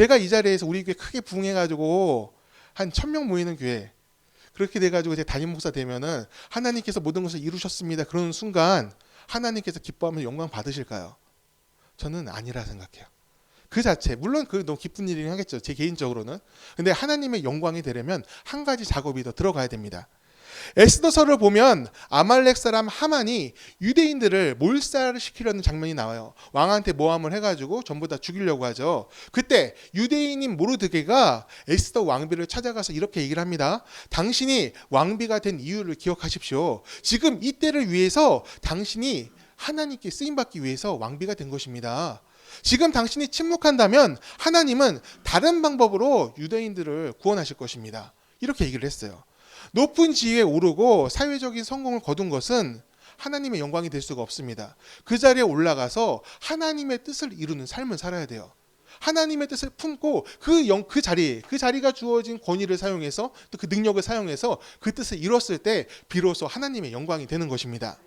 제가 이 자리에서 우리 교회 크게 부흥해가지고 한 1000명 모이는 교회 그렇게 돼가지고 제 담임 목사 되면은 하나님께서 모든 것을 이루셨습니다. 그러는 순간 하나님께서 기뻐하면서 영광 받으실까요? 저는 아니라 생각해요. 그 자체 물론 그 너무 기쁜 일이긴 하겠죠. 제 개인적으로는. 근데 하나님의 영광이 되려면 한 가지 작업이 더 들어가야 됩니다. 에스더서를 보면 아말렉 사람 하만이 유대인들을 몰살시키려는 장면이 나와요. 왕한테 모함을 해가지고 전부 다 죽이려고 하죠. 그때 유대인인 모르드게가 에스더 왕비를 찾아가서 이렇게 얘기를 합니다. 당신이 왕비가 된 이유를 기억하십시오. 지금 이때를 위해서 당신이 하나님께 쓰임받기 위해서 왕비가 된 것입니다. 지금 당신이 침묵한다면 하나님은 다른 방법으로 유대인들을 구원하실 것입니다. 이렇게 얘기를 했어요. 높은 지위에 오르고 사회적인 성공을 거둔 것은 하나님의 영광이 될 수가 없습니다. 그 자리에 올라가서 하나님의 뜻을 이루는 삶을 살아야 돼요. 하나님의 뜻을 품고 그 자리가 주어진 권위를 사용해서 또 그 능력을 사용해서 그 뜻을 이뤘을 때 비로소 하나님의 영광이 되는 것입니다.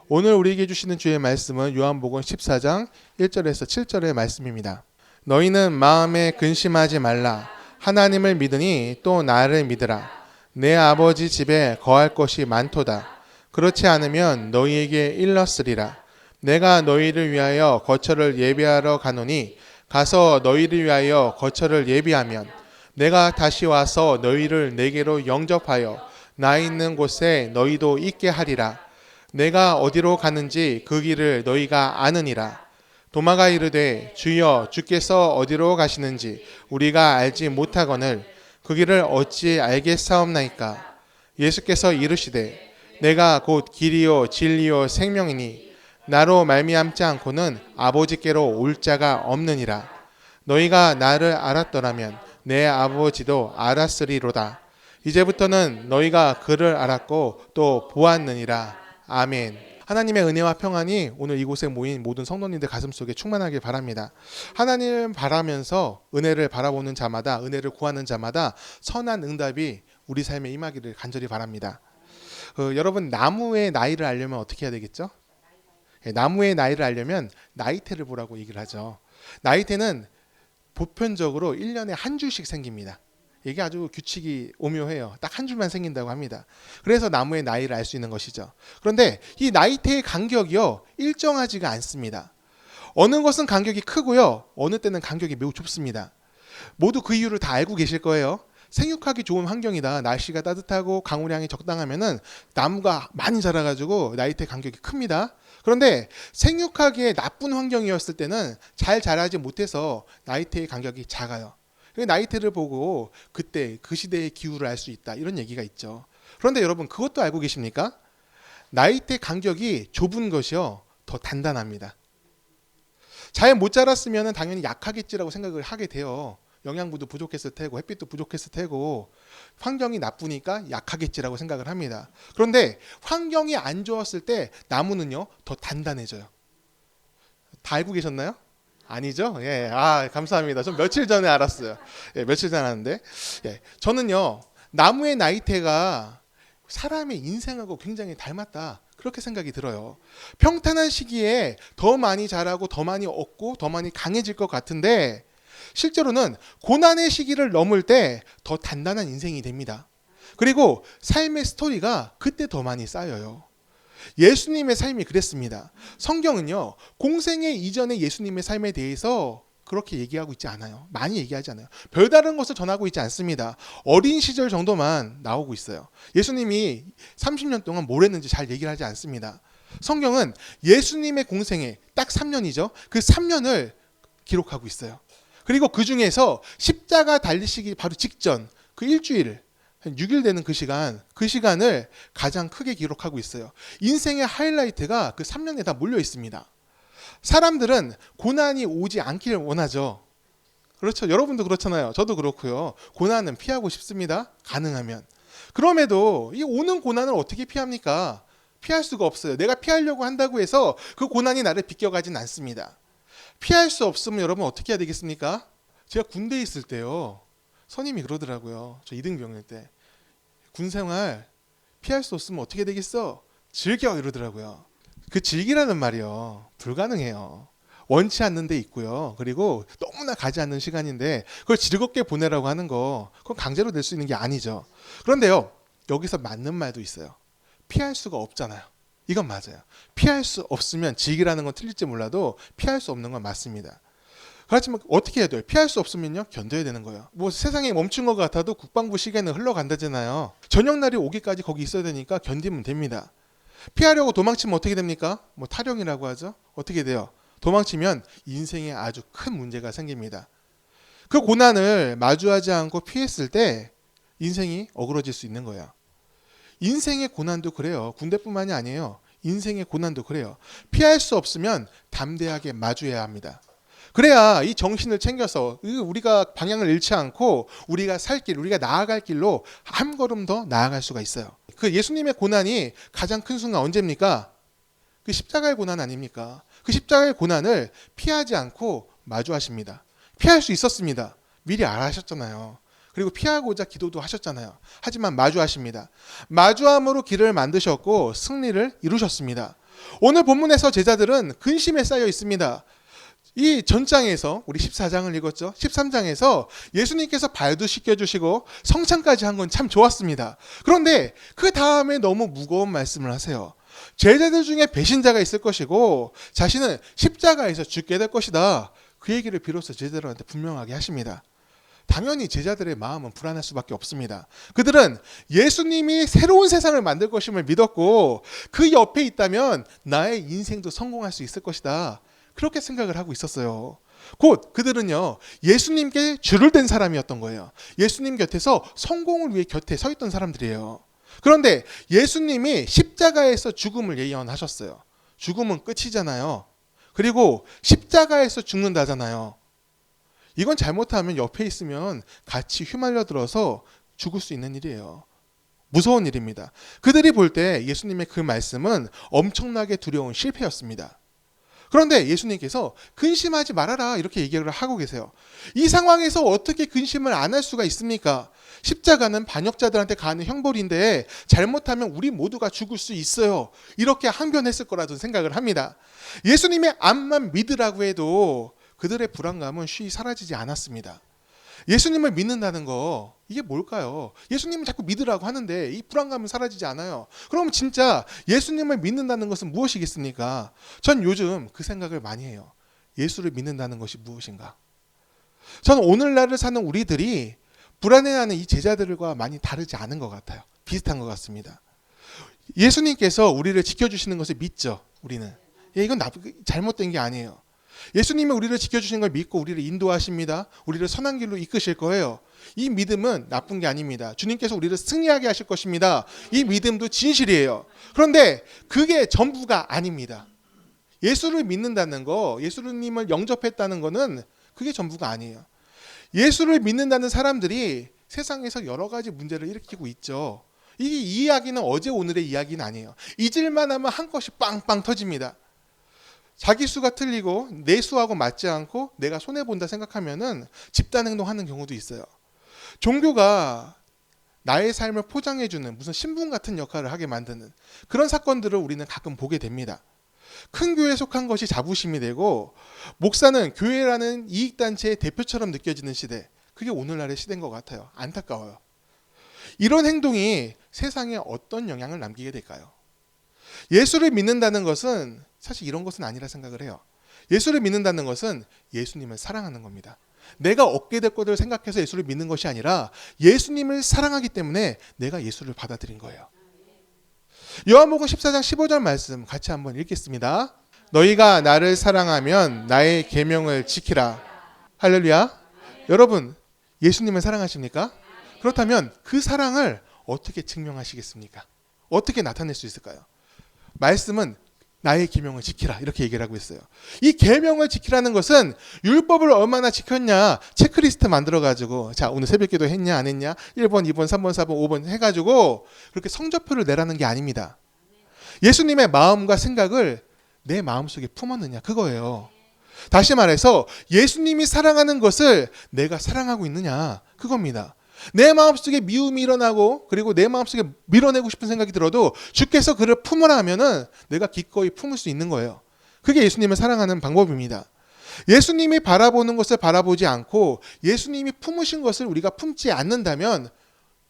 오늘 우리에게 주시는 주의 말씀은 요한복음 14장 1절에서 7절의 말씀입니다. 너희는 마음에 근심하지 말라. 하나님을 믿으니 또 나를 믿으라. 내 아버지 집에 거할 것이 많도다. 그렇지 않으면 너희에게 일렀으리라. 내가 너희를 위하여 거처를 예비하러 가노니 가서 너희를 위하여 거처를 예비하면 내가 다시 와서 너희를 내게로 영접하여 나 있는 곳에 너희도 있게 하리라. 내가 어디로 가는지 그 길을 너희가 아느니라. 도마가 이르되 주여 주께서 어디로 가시는지 우리가 알지 못하거늘 그 길을 어찌 알겠사옵나이까. 예수께서 이르시되 내가 곧 길이요 진리요 생명이니 나로 말미암지 않고는 아버지께로 올 자가 없느니라. 너희가 나를 알았더라면 내 아버지도 알았으리로다. 이제부터는 너희가 그를 알았고 또 보았느니라. 아멘. 하나님의 은혜와 평안이 오늘 이곳에 모인 모든 성도님들 가슴속에 충만하길 바랍니다. 하나님을 바라면서 은혜를 바라보는 자마다, 은혜를 구하는 자마다 선한 응답이 우리 삶에 임하기를 간절히 바랍니다. 여러분, 나무의 나이를 알려면 어떻게 해야 되겠죠? 나무의 나이를 알려면 나이테를 보라고 얘기를 하죠. 나이테는 보편적으로 1년에 한 줄씩 생깁니다. 이게 아주 규칙이 오묘해요. 딱 한 줄만 생긴다고 합니다. 그래서 나무의 나이를 알 수 있는 것이죠. 그런데 이 나이테의 간격이요, 일정하지가 않습니다. 어느 것은 간격이 크고요, 어느 때는 간격이 매우 좁습니다. 모두 그 이유를 다 알고 계실 거예요. 생육하기 좋은 환경이다. 날씨가 따뜻하고 강우량이 적당하면은 나무가 많이 자라가지고 나이테 간격이 큽니다. 그런데 생육하기에 나쁜 환경이었을 때는 잘 자라지 못해서 나이테의 간격이 작아요. 나이테를 보고 그때 그 시대의 기후를 알 수 있다, 이런 얘기가 있죠. 그런데 여러분, 그것도 알고 계십니까? 나이테 간격이 좁은 것이요 더 단단합니다. 잘 못 자랐으면 당연히 약하겠지라고 생각을 하게 돼요. 영양분도 부족했을 테고 햇빛도 부족했을 테고 환경이 나쁘니까 약하겠지라고 생각을 합니다. 그런데 환경이 안 좋았을 때 나무는요 더 단단해져요. 다 알고 계셨나요? 아니죠? 예, 감사합니다. 전 며칠 전에 알았어요. 예, 며칠 전에 알았는데, 예, 저는요 나무의 나이테가 사람의 인생하고 굉장히 닮았다, 그렇게 생각이 들어요. 평탄한 시기에 더 많이 자라고 더 많이 얻고 더 많이 강해질 것 같은데 실제로는 고난의 시기를 넘을 때 더 단단한 인생이 됩니다. 그리고 삶의 스토리가 그때 더 많이 쌓여요. 예수님의 삶이 그랬습니다. 성경은요, 공생애 이전의 예수님의 삶에 대해서 그렇게 얘기하고 있지 않아요. 많이 얘기하지 않아요. 별다른 것을 전하고 있지 않습니다. 어린 시절 정도만 나오고 있어요. 예수님이 30년 동안 뭘 했는지 잘 얘기를 하지 않습니다. 성경은 예수님의 공생애 딱 3년이죠. 그 3년을 기록하고 있어요. 그리고 그 중에서 십자가 달리시기 바로 직전 그 일주일, 한 6일 되는 그 시간을 가장 크게 기록하고 있어요. 인생의 하이라이트가 그 3년에 다 몰려 있습니다. 사람들은 고난이 오지 않기를 원하죠. 그렇죠. 여러분도 그렇잖아요. 저도 그렇고요. 고난은 피하고 싶습니다. 가능하면. 그럼에도 이 오는 고난을 어떻게 피합니까? 피할 수가 없어요. 내가 피하려고 한다고 해서 그 고난이 나를 비껴가진 않습니다. 피할 수 없으면 여러분 어떻게 해야 되겠습니까? 제가 군대에 있을 때요, 선임이 그러더라고요. 저 2등병일 때. 군생활 피할 수 없으면 어떻게 되겠어? 즐겨, 이러더라고요. 그 즐기라는 말이요, 불가능해요. 원치 않는 데 있고요. 그리고 너무나 가지 않는 시간인데 그걸 즐겁게 보내라고 하는 거, 그건 강제로 낼 수 있는 게 아니죠. 그런데요, 여기서 맞는 말도 있어요. 피할 수가 없잖아요. 이건 맞아요. 피할 수 없으면 즐기라는 건 틀릴지 몰라도 피할 수 없는 건 맞습니다. 그렇지만 어떻게 해야 돼요? 피할 수 없으면요, 견뎌야 되는 거예요. 뭐 세상에 멈춘 것 같아도 국방부 시계는 흘러간다잖아요. 저녁날이 오기까지 거기 있어야 되니까 견디면 됩니다. 피하려고 도망치면 어떻게 됩니까? 뭐 탈영이라고 하죠. 어떻게 돼요? 도망치면 인생에 아주 큰 문제가 생깁니다. 그 고난을 마주하지 않고 피했을 때 인생이 어그러질 수 있는 거예요. 인생의 고난도 그래요. 군대뿐만이 아니에요. 인생의 고난도 그래요. 피할 수 없으면 담대하게 마주해야 합니다. 그래야 이 정신을 챙겨서 우리가 방향을 잃지 않고 우리가 살 길, 우리가 나아갈 길로 한 걸음 더 나아갈 수가 있어요. 그 예수님의 고난이 가장 큰 순간 언제입니까? 그 십자가의 고난 아닙니까? 그 십자가의 고난을 피하지 않고 마주하십니다. 피할 수 있었습니다. 미리 알아하셨잖아요. 그리고 피하고자 기도도 하셨잖아요. 하지만 마주하십니다. 마주함으로 길을 만드셨고 승리를 이루셨습니다. 오늘 본문에서 제자들은 근심에 쌓여 있습니다. 이 전장에서 우리 14장을 읽었죠. 13장에서 예수님께서 발도 씻겨주시고 성찬까지 한 건 참 좋았습니다. 그런데 그 다음에 너무 무거운 말씀을 하세요. 제자들 중에 배신자가 있을 것이고 자신은 십자가에서 죽게 될 것이다. 그 얘기를 비로소 제자들한테 분명하게 하십니다. 당연히 제자들의 마음은 불안할 수밖에 없습니다. 그들은 예수님이 새로운 세상을 만들 것임을 믿었고 그 옆에 있다면 나의 인생도 성공할 수 있을 것이다. 그렇게 생각을 하고 있었어요. 곧 그들은요, 예수님께 줄을 댄 사람이었던 거예요. 예수님 곁에서 성공을 위해 곁에 서 있던 사람들이에요. 그런데 예수님이 십자가에서 죽음을 예언하셨어요. 죽음은 끝이잖아요. 그리고 십자가에서 죽는다잖아요. 이건 잘못하면 옆에 있으면 같이 휘말려 들어서 죽을 수 있는 일이에요. 무서운 일입니다. 그들이 볼 때 예수님의 그 말씀은 엄청나게 두려운 실패였습니다. 그런데 예수님께서 근심하지 말아라 이렇게 얘기를 하고 계세요. 이 상황에서 어떻게 근심을 안 할 수가 있습니까? 십자가는 반역자들한테 가는 형벌인데 잘못하면 우리 모두가 죽을 수 있어요. 이렇게 항변했을 거라도 생각을 합니다. 예수님의 앞만 믿으라고 해도 그들의 불안감은 쉬이 사라지지 않았습니다. 예수님을 믿는다는 거 이게 뭘까요? 예수님을 자꾸 믿으라고 하는데 이 불안감은 사라지지 않아요. 그럼 진짜 예수님을 믿는다는 것은 무엇이겠습니까? 전 요즘 그 생각을 많이 해요. 예수를 믿는다는 것이 무엇인가? 저는 오늘날을 사는 우리들이 불안해하는 이 제자들과 많이 다르지 않은 것 같아요. 비슷한 것 같습니다. 예수님께서 우리를 지켜주시는 것을 믿죠. 우리는. 이건 잘못된 게 아니에요. 예수님이 우리를 지켜주시는 걸 믿고 우리를 인도하십니다. 우리를 선한 길로 이끄실 거예요. 이 믿음은 나쁜 게 아닙니다. 주님께서 우리를 승리하게 하실 것입니다. 이 믿음도 진실이에요. 그런데 그게 전부가 아닙니다. 예수를 믿는다는 거, 예수님을 영접했다는 거는 그게 전부가 아니에요. 예수를 믿는다는 사람들이 세상에서 여러 가지 문제를 일으키고 있죠. 이 이야기는 어제 오늘의 이야기는 아니에요. 잊을만 하면 한 것이 빵빵 터집니다. 자기 수가 틀리고 내 수하고 맞지 않고 내가 손해본다 생각하면은 집단 행동하는 경우도 있어요. 종교가 나의 삶을 포장해주는 무슨 신분 같은 역할을 하게 만드는 그런 사건들을 우리는 가끔 보게 됩니다. 큰 교회에 속한 것이 자부심이 되고 목사는 교회라는 이익단체의 대표처럼 느껴지는 시대, 그게 오늘날의 시대인 것 같아요. 안타까워요. 이런 행동이 세상에 어떤 영향을 남기게 될까요? 예수를 믿는다는 것은 사실 이런 것은 아니라 생각을 해요. 예수를 믿는다는 것은 예수님을 사랑하는 겁니다. 내가 얻게 될 것을 생각해서 예수를 믿는 것이 아니라 예수님을 사랑하기 때문에 내가 예수를 받아들인 거예요. 요한복음 14장 15절 말씀 같이 한번 읽겠습니다. 너희가 나를 사랑하면 나의 계명을 지키라. 할렐루야. 여러분, 예수님을 사랑하십니까? 그렇다면 그 사랑을 어떻게 증명하시겠습니까? 어떻게 나타낼 수 있을까요? 말씀은 나의 계명을 지키라 이렇게 얘기를 하고 있어요. 이 계명을 지키라는 것은 율법을 얼마나 지켰냐 체크리스트 만들어가지고 자 오늘 새벽기도 했냐 안 했냐 1번 2번 3번 4번 5번 해가지고 그렇게 성적표를 내라는 게 아닙니다. 예수님의 마음과 생각을 내 마음속에 품었느냐 그거예요. 다시 말해서 예수님이 사랑하는 것을 내가 사랑하고 있느냐 그겁니다. 내 마음속에 미움이 일어나고 그리고 내 마음속에 밀어내고 싶은 생각이 들어도 주께서 그를 품으라 하면은 내가 기꺼이 품을 수 있는 거예요. 그게 예수님을 사랑하는 방법입니다. 예수님이 바라보는 것을 바라보지 않고 예수님이 품으신 것을 우리가 품지 않는다면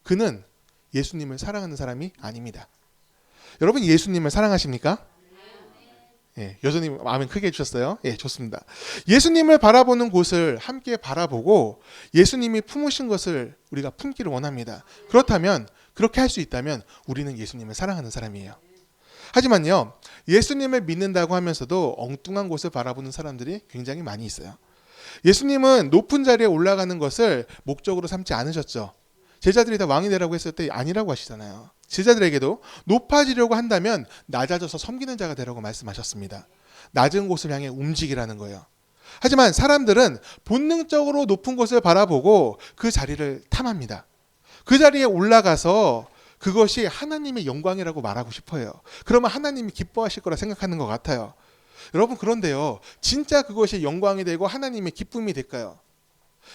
그는 예수님을 사랑하는 사람이 아닙니다. 여러분 예수님을 사랑하십니까? 예, 여전히 아멘 크게 해주셨어요. 예, 좋습니다. 예수님을 바라보는 곳을 함께 바라보고 예수님이 품으신 것을 우리가 품기를 원합니다. 그렇다면 그렇게 할 수 있다면 우리는 예수님을 사랑하는 사람이에요. 하지만요, 예수님을 믿는다고 하면서도 엉뚱한 곳을 바라보는 사람들이 굉장히 많이 있어요. 예수님은 높은 자리에 올라가는 것을 목적으로 삼지 않으셨죠. 제자들이 다 왕이 되라고 했을 때 아니라고 하시잖아요. 제자들에게도 높아지려고 한다면 낮아져서 섬기는 자가 되라고 말씀하셨습니다. 낮은 곳을 향해 움직이라는 거예요. 하지만 사람들은 본능적으로 높은 곳을 바라보고 그 자리를 탐합니다. 그 자리에 올라가서 그것이 하나님의 영광이라고 말하고 싶어요. 그러면 하나님이 기뻐하실 거라 생각하는 것 같아요. 여러분 그런데요, 진짜 그것이 영광이 되고 하나님의 기쁨이 될까요?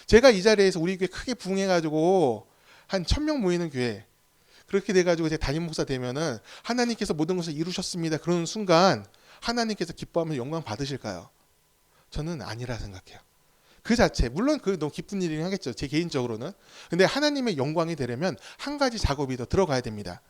제가 이 자리에서 우리 교회 크게 부흥해가지고 한 1000명 모이는 교회 그렇게 돼가지고 제가 담임 목사 되면은 하나님께서 모든 것을 이루셨습니다. 그러는 순간 하나님께서 기뻐하면서 영광 받으실까요? 저는 아니라 생각해요. 그 자체 물론 그 너무 기쁜 일이긴 하겠죠. 제 개인적으로는. 근데 하나님의 영광이 되려면 한 가지 작업이 더 들어가야 됩니다.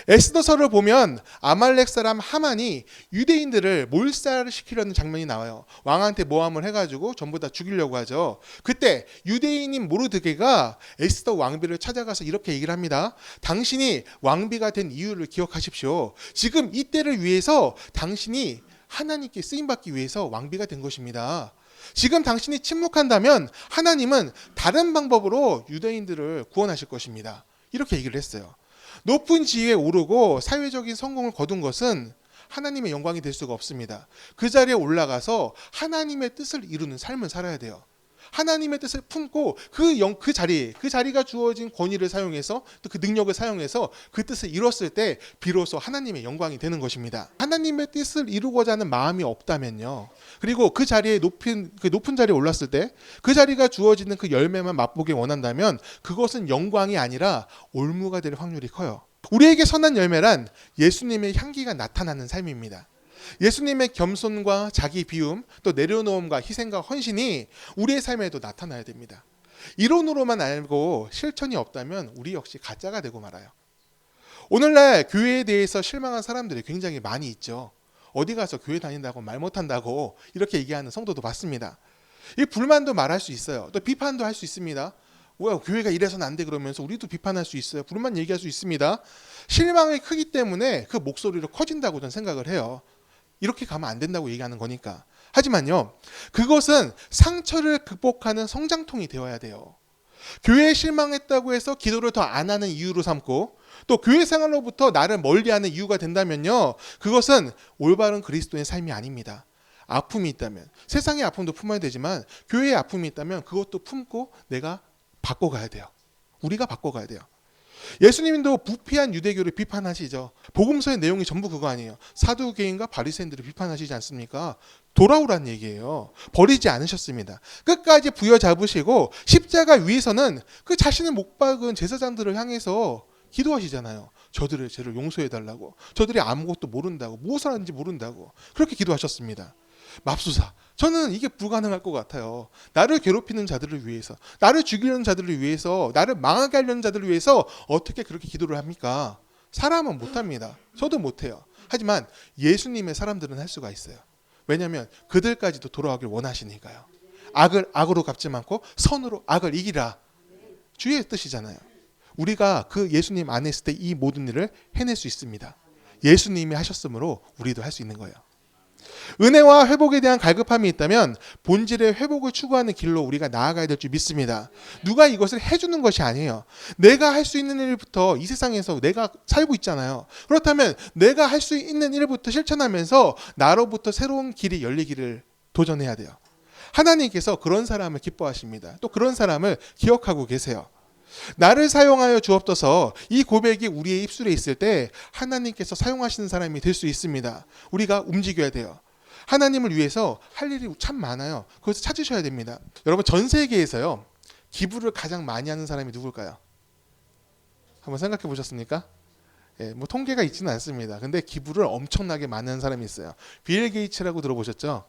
에스더서를 보면 아말렉 사람 하만이 유대인들을 몰살시키려는 장면이 나와요. 왕한테 모함을 해가지고 전부 다 죽이려고 하죠. 그때 유대인인 모르드게가 에스더 왕비를 찾아가서 이렇게 얘기를 합니다. 당신이 왕비가 된 이유를 기억하십시오. 지금 이때를 위해서 당신이 하나님께 쓰임받기 위해서 왕비가 된 것입니다. 지금 당신이 침묵한다면 하나님은 다른 방법으로 유대인들을 구원하실 것입니다. 이렇게 얘기를 했어요. 높은 지위에 오르고 사회적인 성공을 거둔 것은 하나님의 영광이 될 수가 없습니다. 그 자리에 올라가서 하나님의 뜻을 이루는 삶을 살아야 돼요. 하나님의 뜻을 품고 그 자리가 주어진 권위를 사용해서 또 그 능력을 사용해서 그 뜻을 이뤘을 때 비로소 하나님의 영광이 되는 것입니다. 하나님의 뜻을 이루고자 하는 마음이 없다면요. 그리고 그 자리에 높은 자리에 올랐을 때 그 자리가 주어지는 그 열매만 맛보기 원한다면 그것은 영광이 아니라 올무가 될 확률이 커요. 우리에게 선한 열매란 예수님의 향기가 나타나는 삶입니다. 예수님의 겸손과 자기 비움, 또 내려놓음과 희생과 헌신이 우리의 삶에도 나타나야 됩니다. 이론으로만 알고 실천이 없다면 우리 역시 가짜가 되고 말아요. 오늘날 교회에 대해서 실망한 사람들이 굉장히 많이 있죠. 어디 가서 교회 다닌다고 말 못한다고 이렇게 얘기하는 성도도 봤습니다. 이 불만도 말할 수 있어요. 또 비판도 할 수 있습니다. 뭐야 교회가 이래서는 안 돼 그러면서 우리도 비판할 수 있어요. 불만 얘기할 수 있습니다. 실망이 크기 때문에 그 목소리로 커진다고 저는 생각을 해요. 이렇게 가면 안 된다고 얘기하는 거니까. 하지만요, 그것은 상처를 극복하는 성장통이 되어야 돼요. 교회에 실망했다고 해서 기도를 더 안 하는 이유로 삼고 또 교회 생활로부터 나를 멀리하는 이유가 된다면요, 그것은 올바른 그리스도의 삶이 아닙니다. 아픔이 있다면 세상의 아픔도 품어야 되지만 교회의 아픔이 있다면 그것도 품고 내가 바꿔가야 돼요. 우리가 바꿔가야 돼요. 예수님도 부패한 유대교를 비판하시죠. 복음서의 내용이 전부 그거 아니에요. 사두개인과 바리새인들을 비판하시지 않습니까? 돌아오란 얘기예요. 버리지 않으셨습니다. 끝까지 부여잡으시고 십자가 위에서는 그 자신을 못 박은 제사장들을 향해서 기도하시잖아요. 저들의 죄를 용서해달라고. 저들이 아무것도 모른다고. 무엇을 하는지 모른다고. 그렇게 기도하셨습니다. 맙소사. 저는 이게 불가능할 것 같아요. 나를 괴롭히는 자들을 위해서, 나를 죽이려는 자들을 위해서, 나를 망하게 하려는 자들을 위해서 어떻게 그렇게 기도를 합니까? 사람은 못합니다. 저도 못해요. 하지만 예수님의 사람들은 할 수가 있어요. 왜냐하면 그들까지도 돌아가길 원하시니까요. 악을 악으로 갚지 않고 선으로 악을 이기라. 주의 뜻이잖아요. 우리가 그 예수님 안에 있을 때 이 모든 일을 해낼 수 있습니다. 예수님이 하셨으므로 우리도 할 수 있는 거예요. 은혜와 회복에 대한 갈급함이 있다면 본질의 회복을 추구하는 길로 우리가 나아가야 될 줄 믿습니다. 누가 이것을 해주는 것이 아니에요. 내가 할 수 있는 일부터 이 세상에서 내가 살고 있잖아요. 그렇다면 내가 할 수 있는 일부터 실천하면서 나로부터 새로운 길이 열리기를 도전해야 돼요. 하나님께서 그런 사람을 기뻐하십니다. 또 그런 사람을 기억하고 계세요. 나를 사용하여 주옵소서. 이 고백이 우리의 입술에 있을 때 하나님께서 사용하시는 사람이 될 수 있습니다. 우리가 움직여야 돼요. 하나님을 위해서 할 일이 참 많아요. 그것을 찾으셔야 됩니다. 여러분 전 세계에서요, 기부를 가장 많이 하는 사람이 누굴까요? 한번 생각해 보셨습니까? 예, 뭐 통계가 있지는 않습니다. 근데 기부를 엄청나게 많이 하는 사람이 있어요. 빌 게이츠라고 들어보셨죠?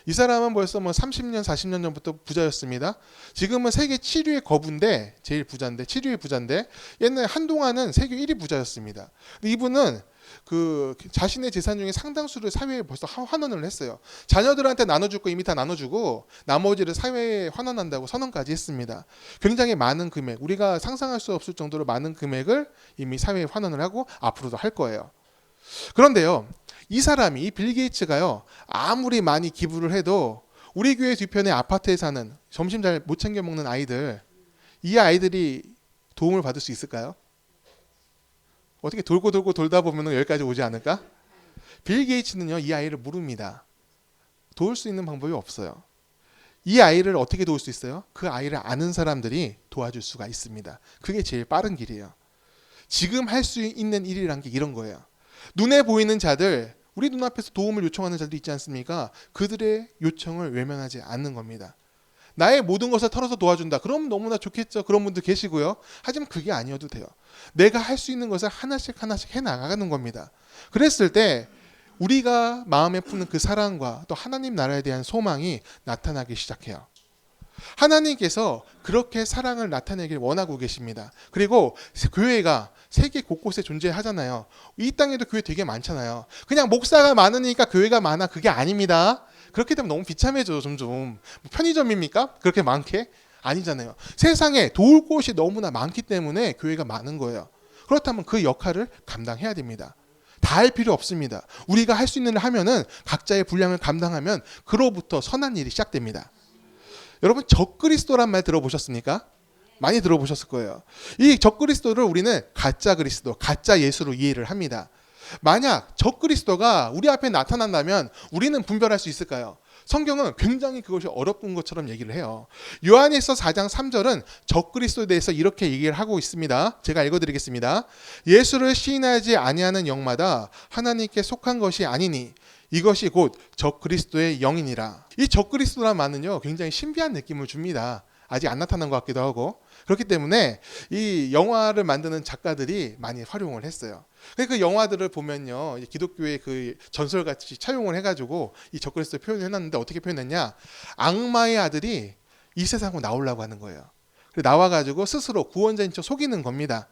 이 사람은 벌써 뭐 30년, 40년 전부터 부자였습니다. 지금은 세계 7위의 거부인데, 제일 부자인데, 7위의 부자인데, 옛날에 한동안은 세계 1위 부자였습니다. 근데 이분은 그 자신의 재산 중에 상당수를 사회에 벌써 환원을 했어요. 자녀들한테 나눠줄 거 이미 다 나눠주고 나머지를 사회에 환원한다고 선언까지 했습니다. 굉장히 많은 금액, 우리가 상상할 수 없을 정도로 많은 금액을 이미 사회에 환원을 하고 앞으로도 할 거예요. 그런데요, 이 사람이, 이 빌 게이츠가요, 아무리 많이 기부를 해도 우리 교회 뒤편에 아파트에 사는 점심 잘 못 챙겨 먹는 아이들, 이 아이들이 도움을 받을 수 있을까요? 어떻게 돌고 돌고 돌다 보면 여기까지 오지 않을까? 빌 게이츠는요, 이 아이를 모릅니다. 도울 수 있는 방법이 없어요. 이 아이를 어떻게 도울 수 있어요? 그 아이를 아는 사람들이 도와줄 수가 있습니다. 그게 제일 빠른 길이에요. 지금 할 수 있는 일이란 게 이런 거예요. 눈에 보이는 자들, 우리 눈앞에서 도움을 요청하는 자들 있지 않습니까? 그들의 요청을 외면하지 않는 겁니다. 나의 모든 것을 털어서 도와준다. 그럼 너무나 좋겠죠. 그런 분들 계시고요. 하지만 그게 아니어도 돼요. 내가 할 수 있는 것을 하나씩 하나씩 해나가는 겁니다. 그랬을 때 우리가 마음에 품는 그 사랑과 또 하나님 나라에 대한 소망이 나타나기 시작해요. 하나님께서 그렇게 사랑을 나타내길 원하고 계십니다. 그리고 교회가 세계 곳곳에 존재하잖아요. 이 땅에도 교회 되게 많잖아요. 그냥 목사가 많으니까 교회가 많아, 그게 아닙니다. 그렇게 되면 너무 비참해져요. 점점 편의점입니까? 그렇게 많게? 아니잖아요. 세상에 도울 곳이 너무나 많기 때문에 교회가 많은 거예요. 그렇다면 그 역할을 감당해야 됩니다. 다 할 필요 없습니다. 우리가 할 수 있는 일을 하면은 각자의 분량을 감당하면 그로부터 선한 일이 시작됩니다. 여러분, 적그리스도란 말 들어보셨습니까? 많이 들어보셨을 거예요. 이 적그리스도를 우리는 가짜 그리스도, 가짜 예수로 이해를 합니다. 만약 적그리스도가 우리 앞에 나타난다면 우리는 분별할 수 있을까요? 성경은 굉장히 그것이 어렵은 것처럼 얘기를 해요. 요한일서 4장 3절은 적그리스도에 대해서 이렇게 얘기를 하고 있습니다. 제가 읽어드리겠습니다. 예수를 시인하지 아니하는 영마다 하나님께 속한 것이 아니니 이것이 곧 적그리스도의 영이니라. 이 적그리스도란 말은요, 굉장히 신비한 느낌을 줍니다. 아직 안 나타난 것 같기도 하고. 그렇기 때문에 이 영화를 만드는 작가들이 많이 활용을 했어요. 그 영화들을 보면요, 기독교의 그 전설같이 차용을 해가지고 이 적그리스도 표현을 해놨는데 어떻게 표현했냐? 악마의 아들이 이 세상으로 나오려고 하는 거예요. 나와가지고 스스로 구원자인 척 속이는 겁니다.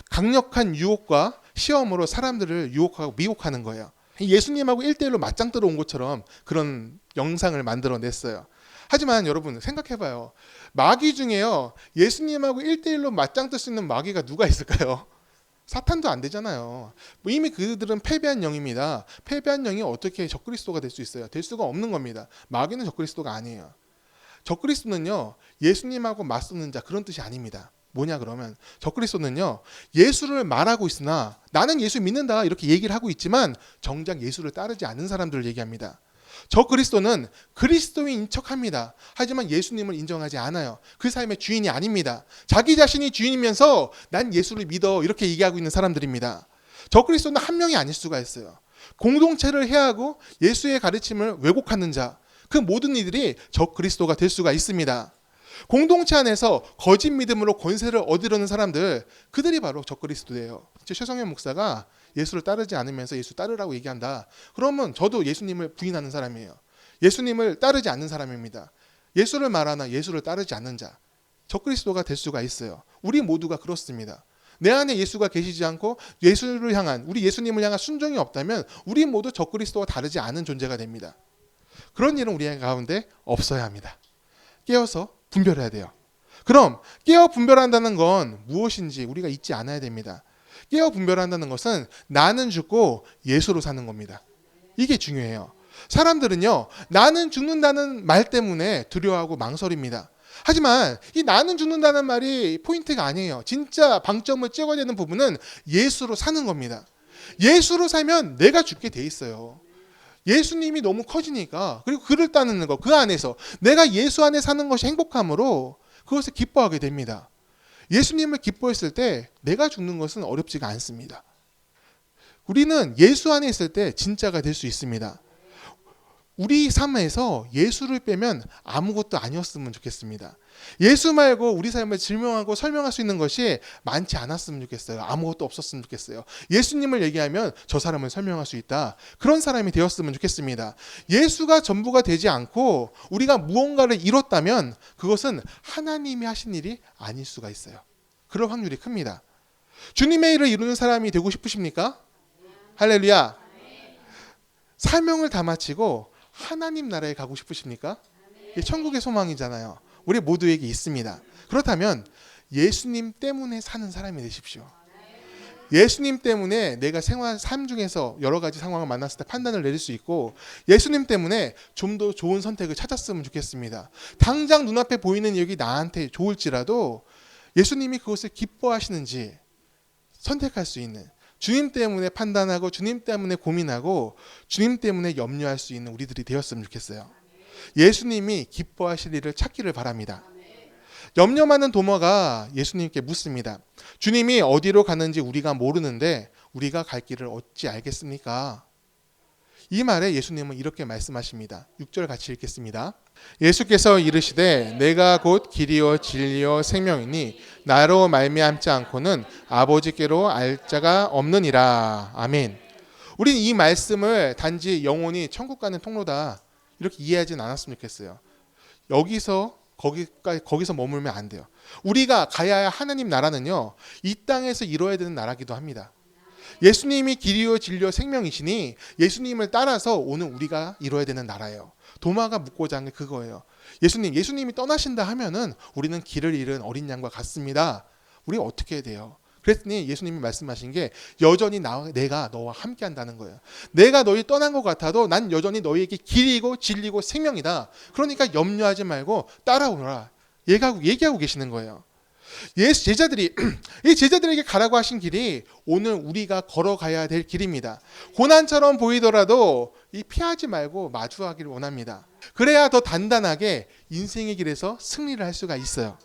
강력한 유혹과 시험으로 사람들을 유혹하고 미혹하는 거예요. 예수님하고 1대1로 맞짱 뜨러 온 것처럼 그런 영상을 만들어냈어요. 하지만 여러분 생각해봐요. 마귀 중에요, 예수님하고 1대1로 맞짱 뜰 수 있는 마귀가 누가 있을까요? 사탄도 안 되잖아요. 이미 그들은 패배한 영입니다. 패배한 영이 어떻게 적그리스도가 될 수 있어요? 될 수가 없는 겁니다. 마귀는 적그리스도가 아니에요. 적그리스도는요, 예수님하고 맞서는 자, 그런 뜻이 아닙니다. 뭐냐 그러면 적그리스도는요, 예수를 말하고 있으나 나는 예수 믿는다 이렇게 얘기를 하고 있지만 정작 예수를 따르지 않는 사람들을 얘기합니다. 적그리스도는 그리스도인인 척합니다. 하지만 예수님을 인정하지 않아요. 그 삶의 주인이 아닙니다. 자기 자신이 주인이면서 난 예수를 믿어 이렇게 얘기하고 있는 사람들입니다. 적그리스도는 한 명이 아닐 수가 있어요. 공동체를 해하고 예수의 가르침을 왜곡하는 자, 그 모든 이들이 적그리스도가 될 수가 있습니다. 공동체 안에서 거짓 믿음으로 권세를 얻으려는 사람들, 그들이 바로 적그리스도예요. 최성현 목사가 예수를 따르지 않으면서 예수 따르라고 얘기한다. 그러면 저도 예수님을 부인하는 사람이에요. 예수님을 따르지 않는 사람입니다. 예수를 말하나 예수를 따르지 않는 자, 적그리스도가 될 수가 있어요. 우리 모두가 그렇습니다. 내 안에 예수가 계시지 않고 예수를 향한, 우리 예수님을 향한 순종이 없다면 우리 모두 적그리스도와 다르지 않은 존재가 됩니다. 그런 일은 우리 가운데 없어야 합니다. 깨어서 분별해야 돼요. 그럼 깨어 분별한다는 건 무엇인지 우리가 잊지 않아야 됩니다. 깨어 분별한다는 것은 나는 죽고 예수로 사는 겁니다. 이게 중요해요. 사람들은요, 나는 죽는다는 말 때문에 두려워하고 망설입니다. 하지만 이 나는 죽는다는 말이 포인트가 아니에요. 진짜 방점을 찍어야 되는 부분은 예수로 사는 겁니다. 예수로 살면 내가 죽게 돼 있어요. 예수님이 너무 커지니까, 그리고 그를 따르는 것, 그 안에서 내가 예수 안에 사는 것이 행복함으로 그것을 기뻐하게 됩니다. 예수님을 기뻐했을 때 내가 죽는 것은 어렵지가 않습니다. 우리는 예수 안에 있을 때 진짜가 될 수 있습니다. 우리 삶에서 예수를 빼면 아무것도 아니었으면 좋겠습니다. 예수 말고 우리 삶을 증명하고 설명할 수 있는 것이 많지 않았으면 좋겠어요. 아무것도 없었으면 좋겠어요. 예수님을 얘기하면 저 사람을 설명할 수 있다. 그런 사람이 되었으면 좋겠습니다. 예수가 전부가 되지 않고 우리가 무언가를 이뤘다면 그것은 하나님이 하신 일이 아닐 수가 있어요. 그럴 확률이 큽니다. 주님의 일을 이루는 사람이 되고 싶으십니까? 할렐루야. 사명을 다 마치고 하나님 나라에 가고 싶으십니까? 이게 천국의 소망이잖아요. 우리 모두에게 있습니다. 그렇다면 예수님 때문에 사는 사람이 되십시오. 예수님 때문에 내가 삶 중에서 여러 가지 상황을 만났을 때 판단을 내릴 수 있고, 예수님 때문에 좀 더 좋은 선택을 찾았으면 좋겠습니다. 당장 눈앞에 보이는 일이 나한테 좋을지라도 예수님이 그것을 기뻐하시는지 선택할 수 있는, 주님 때문에 판단하고 주님 때문에 고민하고 주님 때문에 염려할 수 있는 우리들이 되었으면 좋겠어요. 예수님이 기뻐하실 일을 찾기를 바랍니다. 염려 많은 도마가 예수님께 묻습니다. 주님이 어디로 가는지 우리가 모르는데 우리가 갈 길을 어찌 알겠습니까? 이 말에 예수님은 이렇게 말씀하십니다. 6절 같이 읽겠습니다. 예수께서 이르시되 내가 곧 길이요 진리요 생명이니 나로 말미암지 않고는 아버지께로 알 자가 없느니라. 아멘. 우리는 이 말씀을 단지 영혼이 천국 가는 통로다 이렇게 이해하진 않았으면 좋겠어요. 거기서 머물면 안 돼요. 우리가 가야 할 하나님 나라는요, 이 땅에서 이루어야 되는 나라기도 합니다. 예수님이 길이요 진리요 생명이시니 예수님을 따라서 오늘 우리가 이루어야 되는 나라예요. 도마가 묻고자 한 게 그거예요. 예수님이 떠나신다 하면은 우리는 길을 잃은 어린 양과 같습니다. 우리 어떻게 해야 돼요? 그랬더니 예수님이 말씀하신 게 여전히 내가 너와 함께 한다는 거예요. 내가 너희 떠난 것 같아도 난 여전히 너희에게 길이고 진리고 생명이다. 그러니까 염려하지 말고 따라오라. 얘기하고 계시는 거예요. 제자들에게 가라고 하신 길이 오늘 우리가 걸어가야 될 길입니다. 고난처럼 보이더라도 피하지 말고 마주하기를 원합니다. 그래야 더 단단하게 인생의 길에서 승리를 할 수가 있어요.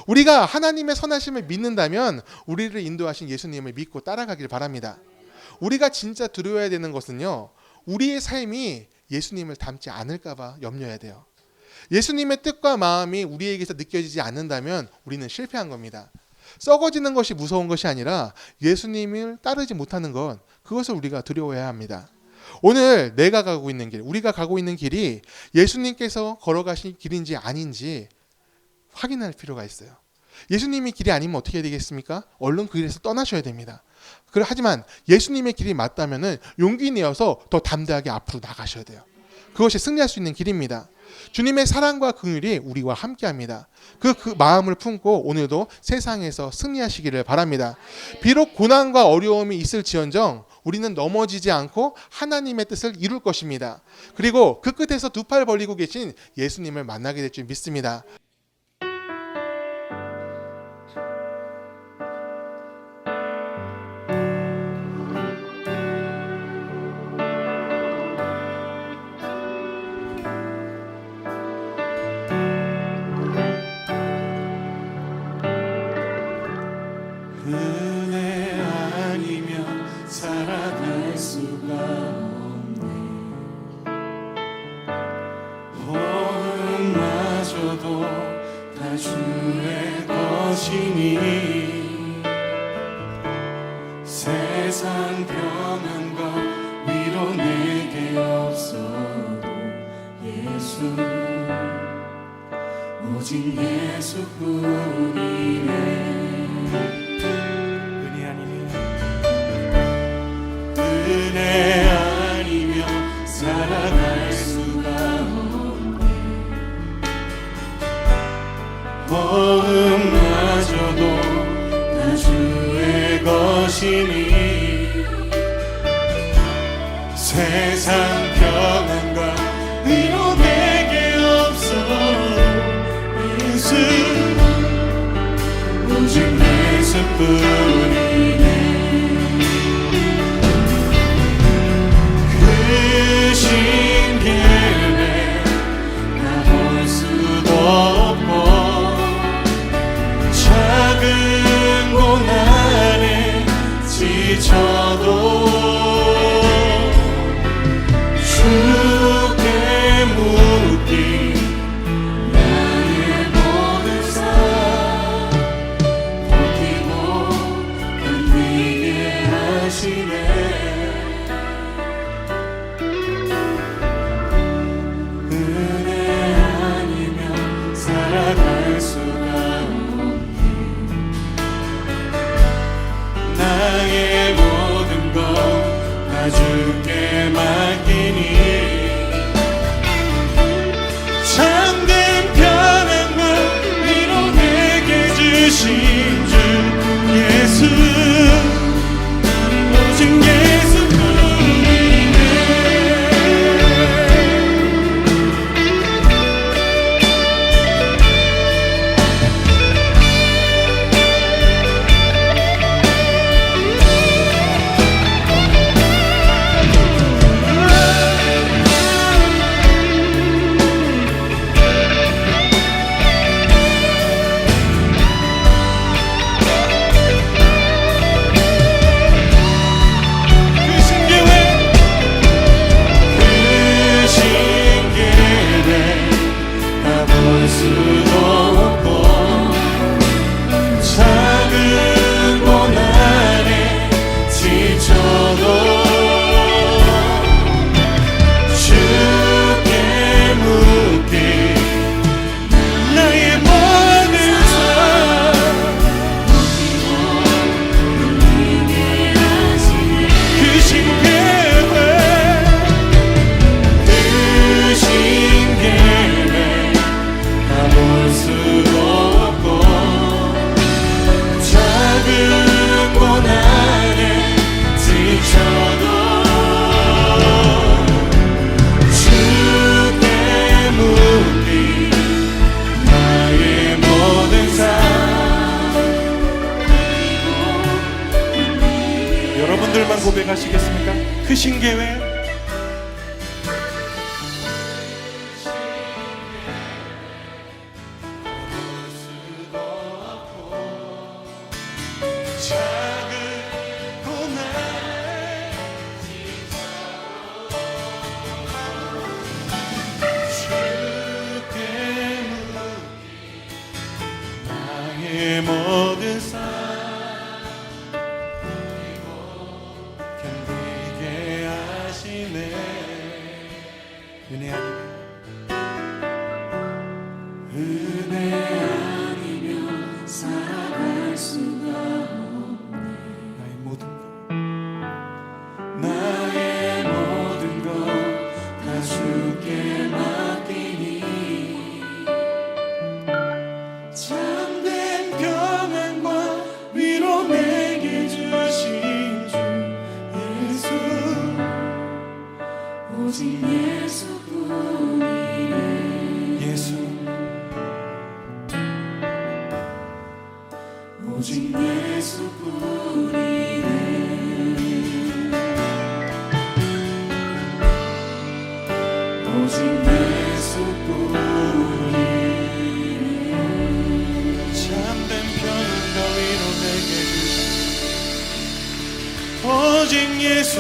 우리가 하나님의 선하심을 믿는다면 우리를 인도하신 예수님을 믿고 따라가길 바랍니다. 우리가 진짜 두려워야 되는 것은요, 우리의 삶이 예수님을 닮지 않을까 봐 염려해야 돼요. 예수님의 뜻과 마음이 우리에게서 느껴지지 않는다면 우리는 실패한 겁니다. 썩어지는 것이 무서운 것이 아니라 예수님을 따르지 못하는 것, 그것을 우리가 두려워해야 합니다. 오늘 내가 가고 있는 길, 우리가 가고 있는 길이 예수님께서 걸어가신 길인지 아닌지 확인할 필요가 있어요. 예수님의 길이 아니면 어떻게 해야 되겠습니까? 얼른 그 길에서 떠나셔야 됩니다. 하지만 예수님의 길이 맞다면 용기 내어서 더 담대하게 앞으로 나가셔야 돼요. 그것이 승리할 수 있는 길입니다. 주님의 사랑과 긍휼이 우리와 함께합니다. 그 마음을 품고 오늘도 세상에서 승리하시기를 바랍니다. 비록 고난과 어려움이 있을지언정 우리는 넘어지지 않고 하나님의 뜻을 이룰 것입니다. 그리고 그 끝에서 두 팔 벌리고 계신 예수님을 만나게 될 줄 믿습니다. 은혜 아니면 살아갈 수가 없네. 호흡마저도 다 주의 것이니 세상 평안과 위로 내게 없어도 예수, 오직 예수뿐이네. 은혜 아니면 살아갈 수가 없네. 호흡마저도 다 주의 것이니 세상 평안과 위로 내게 없어도 예수, 오직 예수뿐이네. 그 신기에 나볼 수도 없고 작은 고난에 지쳐도 수도 없고 작은 고난에 지쳐도 주께 묻기 나의 모든 삶 그 신계회 가볼 수도 없고 작은 고난에 지쳐도 주께 묻기 나의 모든 삶 여러분들만 고백하시겠습니까? 크신 계획 작은 고난에 주께 묻기 나의 모든 삶 견디게 하시네 은혜 아니면 은혜 아니면 살아갈 수가 나의 모든 것 다 주께 맡기니 참된 평안과 위로 내게 주신 주 예수 오직 예수뿐이네 예수 오직 예수뿐이네 오직 예수뿐이네 참된 평안과 위로 내게 주신 오직 예수